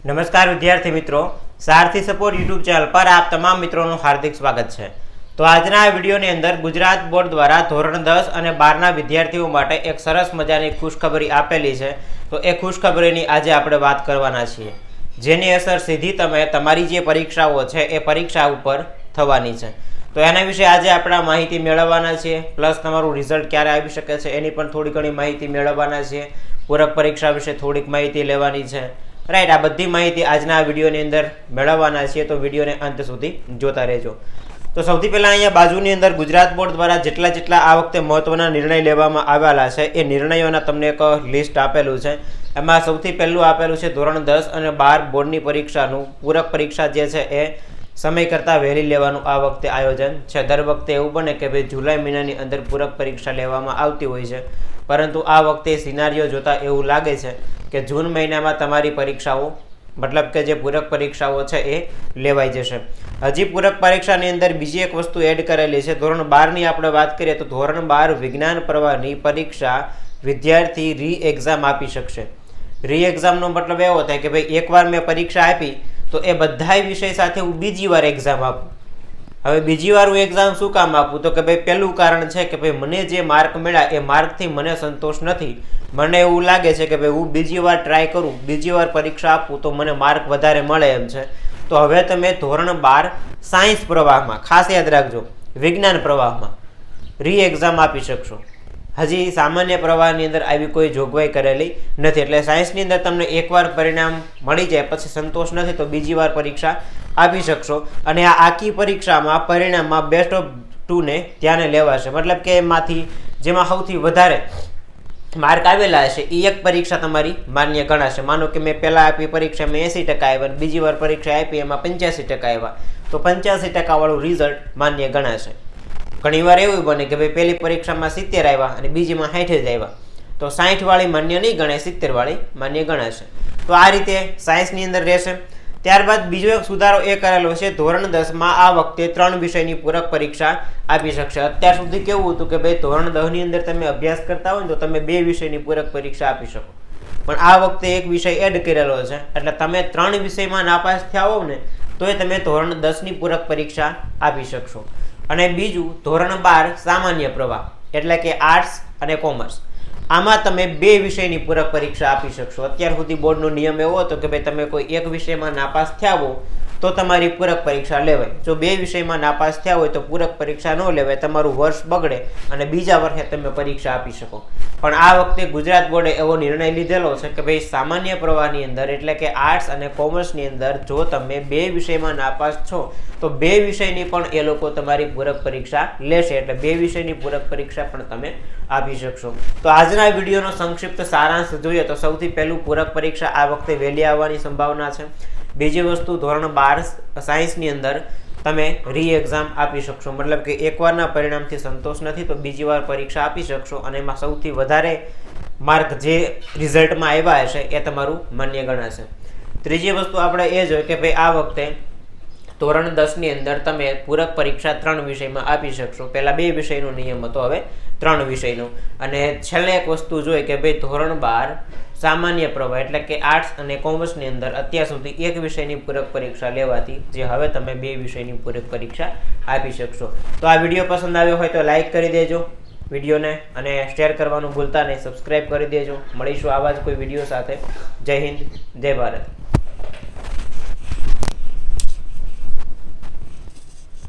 नमस्कार विद्यार्थी मित्रों, सारथी सपोर्ट यूट्यूब चैनल पर आप तमाम मित्रों हार्दिक स्वागत है। तो आज वीडियो अंदर गुजरात बोर्ड द्वारा धोरण 10 और 12 विद्यार्थीओ माटे एक सरस मजानी खुशखबरी आपेली है। तो ए खुशखबरीनी आज आपणे बात करवाना छीए, जेनी असर सीधी तमे तमारी जे परीक्षाओ छे ए परीक्षा उपर थवानी छे। तो एना विषे आज आपणे माहिती मेळववाना छीए, प्लस तमारुं रिजल्ट क्यारे आवी शके छे एनी पण थोड़ी घणी माहिती मेळववाना छीए। पूरक परीक्षा विषे थोड़ीक माहिती लेवानी छे। राइट, आ बधी माहिती आजना विडियोनी अंदर मेळववाना छीए, तो विडियोने अंत सुधी जोता रहेजो। तो सौथी पहेला अहींया बाजुनी अंदर गुजरात बोर्ड द्वारा जेटला जेटला आ वखते महत्वना निर्णय लेवामां आवेला छे ए निर्णयोना तमने एक लिस्ट आपेलुं छे। एमां सौथी पहेલું आपेलुं छे धोरण 10 અને 12 बोर्डनी परीक्षानुं पूरक परीक्षा जे छे ए समय करता वहेली लेवानुं आ वखते आयोजन छे। दर वखते एवुं बने के भाई जुलाई महीनानी अंदर पूरक परीक्षा लेवामां आवती होय छे, परंतु आ वखते सिनारियो जोता एवुं लागे छे कि जून महीनामां तमारी परीक्षाओ मतलब के जे पूरक परीक्षाओ छे ए लेवाई जशे। हजी पूरक परीक्षानी अंदर बीजी एक वस्तु एड करेली छे। धोरण 12 नी आपणे वात करीए तो धोरण 12 विज्ञान प्रवाहनी परीक्षा विद्यार्थी री एक्जाम आपी शकशे। री एक्जामनो मतलब एवो थाय के भाई एकवार मैं परीक्षा आपी तो ए बधाय विषय साथे हूँ बीजी वार एक्जाम आपू। हवे बीजी वार एक्जाम शुं काम आपू तो कि भाई पहेलुं कारण छे कि भाई मने जे मार्क मळ्या ए मार्कथी मने संतोष नथी। मने एवुं लागे छे कि भाई हूँ बीजी वार ट्राय करूँ, बीजी वार परीक्षा आपू तो मने मार्क वधारे मळे एम छे। तो हवे तमे धोरण 12 सायन्स प्रवाहमां, खास याद राखजो, विज्ञान प्रवाहमां री एक्जाम आपी शकशो। हजी सामान्य प्रवाहनी अंदर आवी कोई जोगवाई करेली नथी। एटले सायन्सनी अंदर तमने एकवार परिणाम मळी जाय पछी संतोष नथी तो बीजी वार परीक्षा आपी शकशो। अने आ आखी परीक्षामां परिणाममां बेस्ट ऑफ 2 ने ध्याने लेवाशे। मतलब के एमांथी जेमां सौथी वधारे मार्क आवेला हशे ए एक परीक्षा तमारी मान्य गणाशे। मानो कि मैं पहला आपी परीक्षा में 80% आव्या, बीजी वार परीक्षा आपी एमां 85% आव्या, तो 85% वाळुं रिजल्ट मान्य गणाशे। घणीवार एवुं बने कि भाई पहली परीक्षा में 70 आव्या अने बीजी में 60 ज आव्या, तो 60 वाली मान्य नहीं गणाय, 70 वाली मान्य गणाशे। तो आ रीते सायन्सनी अंदर रहेशे। त्यारबाद बीजो एक सुधारो ए करेलो छे, धोरण 10 में आ वखते 3 विषयनी पूरक परीक्षा आपी शकशे। अत्यार सुधी केवुं हतुं कि भाई धोरण 10 नी अंदर तमे अभ्यास करता होय तो तमे 2 विषयनी पूरक परीक्षा आपी शको, पण आ वखते एक विषय एड करेलो छे એટલે તમે 3 વિષયમાં નાપાસ થયા હોવ ને તોય તમે ધોરણ 10 ની પૂરક પરીક્ષા આપી શકશો। અને બીજું ધોરણ 12 સામાન્ય પ્રવાહ એટલે કે આર્ટ્સ અને કોમર્સ, આમાં તમે 2 વિષયની પૂરક પરીક્ષા આપી શકશો। અત્યાર સુધી બોર્ડનો નિયમ એવો હતો કે ભાઈ તમે કોઈ એક વિષયમાં નાપાસ થયા હો તો તમારી પૂરક પરીક્ષા લેવાય, જો 2 વિષયમાં નાપાસ થયા હોય તો પૂરક પરીક્ષા ન લેવાય, તમારું વર્ષ બગડે અને બીજા વર્ષે તમે પરીક્ષા આપી શકો। પણ આ વખતે ગુજરાત બોર્ડે એવો નિર્ણય લીધેલો છે કે ભાઈ સામાન્ય પ્રવાહની અંદર એટલે કે આર્ટ્સ અને કોમર્સની અંદર જો તમે 2 વિષયમાં નાપાસ છો તો 2 વિષયની પણ એ લોકો તમારી પૂરક પરીક્ષા લેશે, એટલે 2 વિષયની પૂરક પરીક્ષા પણ તમે આપી શકશો। તો આજના વિડીયોનો સંક્ષિપ્ત સારાંશ જોઈએ તો સૌથી પહેલું પૂરક પરીક્ષા આ વખતે વહેલી આવવાની સંભાવના છે। બીજી વસ્તુ ધોરણ 12 સાયન્સની અંદર તમે રી એક્ઝામ આપી શકશો, मतलब કે એકવારના પરિણામથી સંતોષ નથી તો બીજી વાર પરીક્ષા આપી શકશો અને એમાં સૌથી વધારે માર્ક જે રિઝલ્ટમાં આવ્યા હશે એ તમારું માન્ય ગણાશે। ત્રીજી વસ્તુ આપણે એ જોઈએ કે ભાઈ આ વખતે ધોરણ 10 ની અંદર તમે પૂરક પરીક્ષા 3 વિષયમાં આપી શકશો। પહેલા 2 વિષયનો નિયમ હતો, હવે 3 વિષયનો। અને છેલ્લે એક વસ્તુ જોઈએ કે ભાઈ ધોરણ 12 सामान्य प्रवाह એટલે કે आर्ट्स અને કોમર્સની અંદર અત્યાર સુધી એક વિષયની પૂરક પરીક્ષા લેવાતી, જે હવે તમે 2 વિષયની પૂરક પરીક્ષા આપી શકશો। તો આ વિડીયો પસંદ આવ્યો હોય તો લાઈક કરી દેજો વિડીયોને અને શેર કરવાનું ભૂલતા નહીં, સબસ્ક્રાઇબ કરી દેજો। મળીશું આવા જ કોઈ વિડીયો સાથે। જય હિન્દ, જય ભારત।